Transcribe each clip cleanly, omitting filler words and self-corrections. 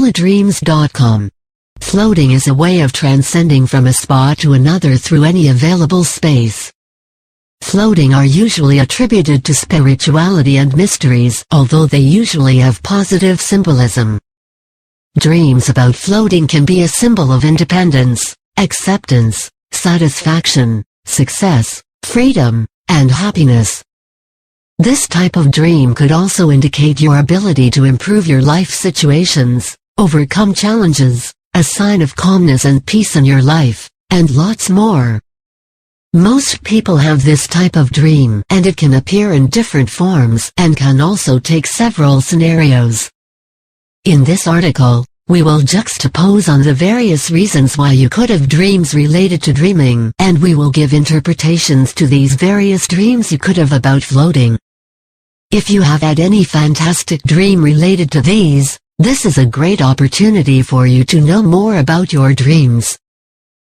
Teledreams.com. Floating is a way of transcending from a spot to another through any available space. Floating are usually attributed to spirituality and mysteries, although they usually have positive symbolism. Dreams about floating can be a symbol of independence, acceptance, satisfaction, success, freedom, and happiness. This type of dream could also indicate your ability to improve your life situations, overcome challenges, a sign of calmness and peace in your life, and lots more. Most people have this type of dream, and it can appear in different forms and can also take several scenarios. In this article, we will juxtapose on the various reasons why you could have dreams related to dreaming, and we will give interpretations to these various dreams you could have about floating. If you have had any fantastic dream related to these, this is a great opportunity for you to know more about your dreams.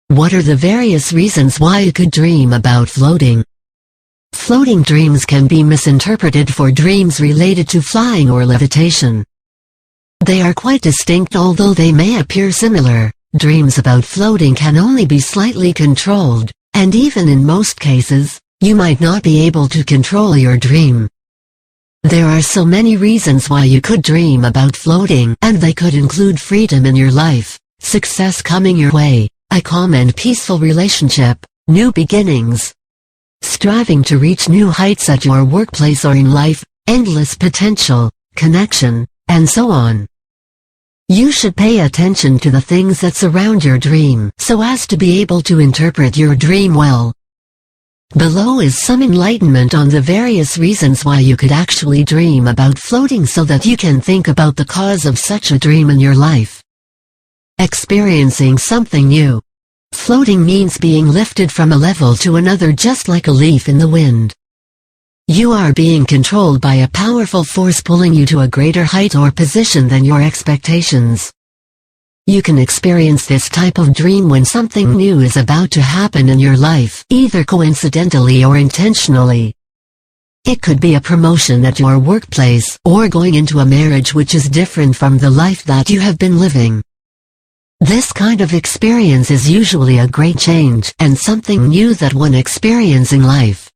What are the various reasons why you could dream about floating? Floating dreams can be misinterpreted for dreams related to flying or levitation. They are quite distinct, although they may appear similar. Dreams about floating can only be slightly controlled, and even in most cases, you might not be able to control your dream. There are so many reasons why you could dream about floating, and they could include freedom in your life, success coming your way, a calm and peaceful relationship, new beginnings, striving to reach new heights at your workplace or in life, endless potential, connection, and so on. You should pay attention to the things that surround your dream so as to be able to interpret your dream well. Below is some enlightenment on the various reasons why you could actually dream about floating so that you can think about the cause of such a dream in your life. Experiencing something new. Floating means being lifted from a level to another, just like a leaf in the wind. You are being controlled by a powerful force pulling you to a greater height or position than your expectations. You can experience this type of dream when something new is about to happen in your life, either coincidentally or intentionally. It could be a promotion at your workplace, or going into a marriage which is different from the life that you have been living. This kind of experience is usually a great change, and something new that one experiences in life.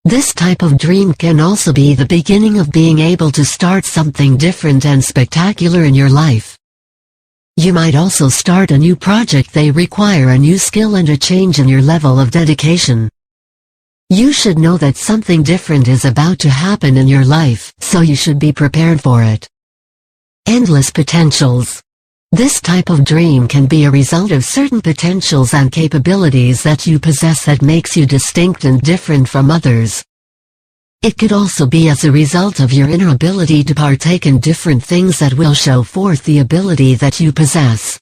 This type of dream can also be the beginning of being able to start something different and spectacular in your life. You might also start a new project that requires a new skill and a change in your level of dedication. You should know that something different is about to happen in your life, so you should be prepared for it. Endless potentials. This type of dream can be a result of certain potentials and capabilities that you possess that makes you distinct and different from others. It could also be as a result of your inner ability to partake in different things that will show forth the ability that you possess.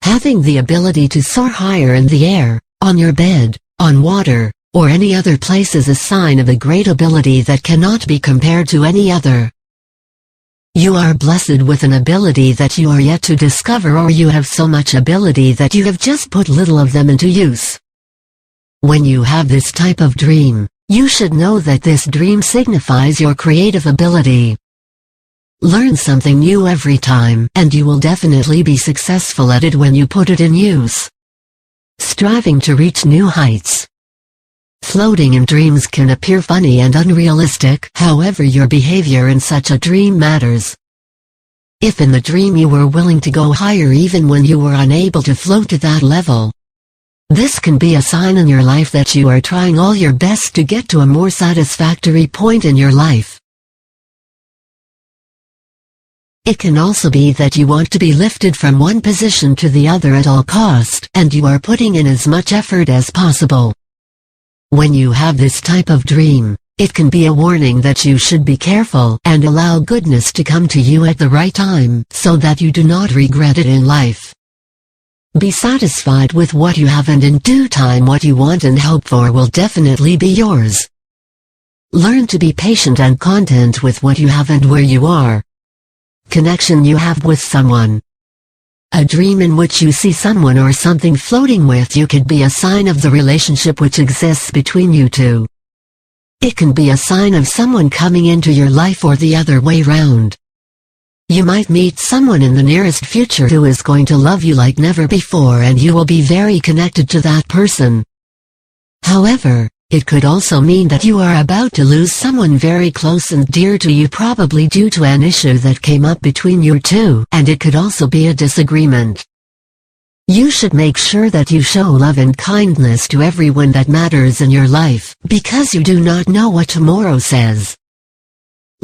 Having the ability to soar higher in the air, on your bed, on water, or any other place is a sign of a great ability that cannot be compared to any other. You are blessed with an ability that you are yet to discover, or you have so much ability that you have just put little of them into use. When you have this type of dream, you should know that this dream signifies your creative ability. Learn something new every time, and you will definitely be successful at it when you put it in use. Striving to reach new heights. Floating in dreams can appear funny and unrealistic, however your behavior in such a dream matters. If in the dream you were willing to go higher even when you were unable to float to that level, this can be a sign in your life that you are trying all your best to get to a more satisfactory point in your life. It can also be that you want to be lifted from one position to the other at all cost, and you are putting in as much effort as possible. When you have this type of dream, it can be a warning that you should be careful and allow goodness to come to you at the right time, so that you do not regret it in life. Be satisfied with what you have, and in due time what you want and hope for will definitely be yours. Learn to be patient and content with what you have and where you are. Connection you have with someone. A dream in which you see someone or something floating with you could be a sign of the relationship which exists between you two. It can be a sign of someone coming into your life or the other way round. You might meet someone in the nearest future who is going to love you like never before, and you will be very connected to that person. However, it could also mean that you are about to lose someone very close and dear to you, probably due to an issue that came up between you two, and it could also be a disagreement. You should make sure that you show love and kindness to everyone that matters in your life, because you do not know what tomorrow says.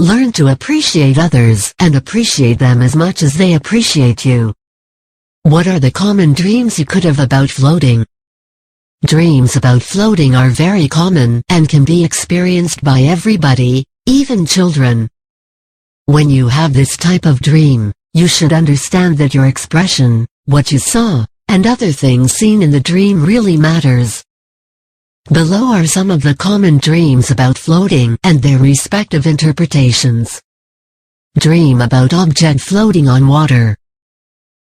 Learn to appreciate others, and appreciate them as much as they appreciate you. What are the common dreams you could have about floating? Dreams about floating are very common, and can be experienced by everybody, even children. When you have this type of dream, you should understand that your expression, what you saw, and other things seen in the dream really matters. Below are some of the common dreams about floating, and their respective interpretations. Dream about object floating on water.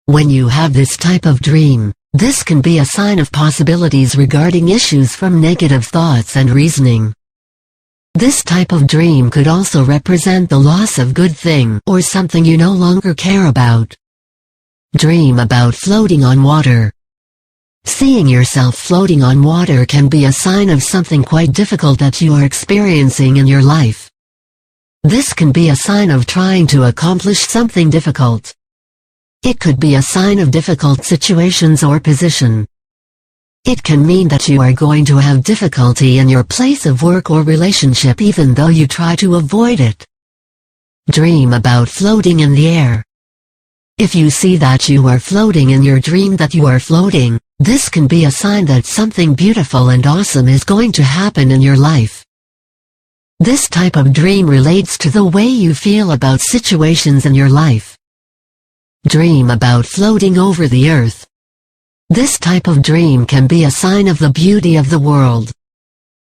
When you have this type of dream, this can be a sign of possibilities regarding issues from negative thoughts and reasoning. This type of dream could also represent the loss of good thing, or something you no longer care about. Dream about floating on water. Seeing yourself floating on water can be a sign of something quite difficult that you are experiencing in your life. This can be a sign of trying to accomplish something difficult. It could be a sign of difficult situations or position. It can mean that you are going to have difficulty in your place of work or relationship even though you try to avoid it. Dream about floating in the air. If you see that you are floating in your dream, that you are floating, this can be a sign that something beautiful and awesome is going to happen in your life. This type of dream relates to the way you feel about situations in your life. Dream about floating over the earth. This type of dream can be a sign of the beauty of the world.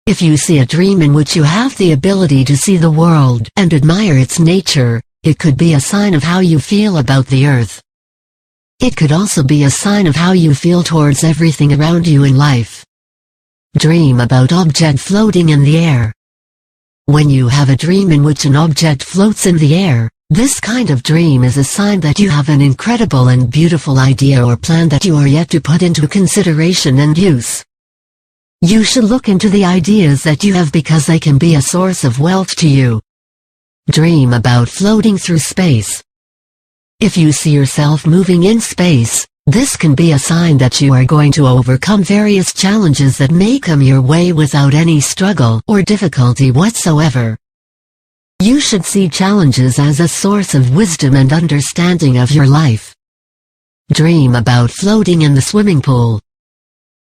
If you see a dream in which you have the ability to see the world and admire its nature, it could be a sign of how you feel about the earth. It could also be a sign of how you feel towards everything around you in life. Dream about object floating in the air. When you have a dream in which an object floats in the air, this kind of dream is a sign that you have an incredible and beautiful idea or plan that you are yet to put into consideration and use. You should look into the ideas that you have because they can be a source of wealth to you. Dream about floating through space. If you see yourself moving in space, this can be a sign that you are going to overcome various challenges that may come your way without any struggle or difficulty whatsoever. You should see challenges as a source of wisdom and understanding of your life. Dream about floating in the swimming pool.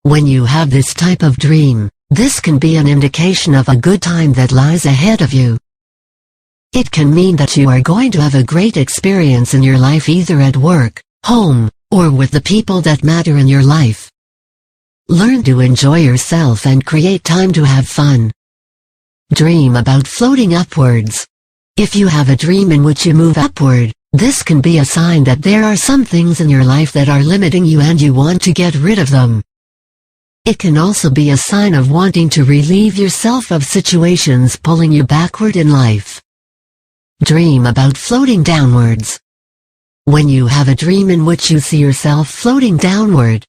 When you have this type of dream, this can be an indication of a good time that lies ahead of you. It can mean that you are going to have a great experience in your life, either at work, home, or with the people that matter in your life. Learn to enjoy yourself and create time to have fun. Dream about floating upwards. If you have a dream in which you move upward, this can be a sign that there are some things in your life that are limiting you and you want to get rid of them. It can also be a sign of wanting to relieve yourself of situations pulling you backward in life. Dream about floating downwards. When you have a dream in which you see yourself floating downward,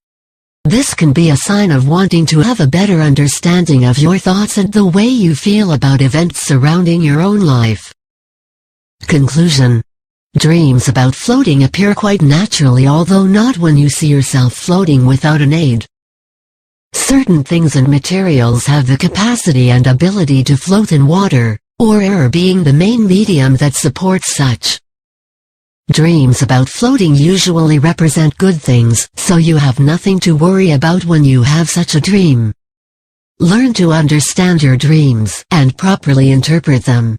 this can be a sign of wanting to have a better understanding of your thoughts and the way you feel about events surrounding your own life. Conclusion. Dreams about floating appear quite naturally, although not when you see yourself floating without an aid. Certain things and materials have the capacity and ability to float in water, or air being the main medium that supports such. Dreams about floating usually represent good things, so you have nothing to worry about when you have such a dream. Learn to understand your dreams and properly interpret them.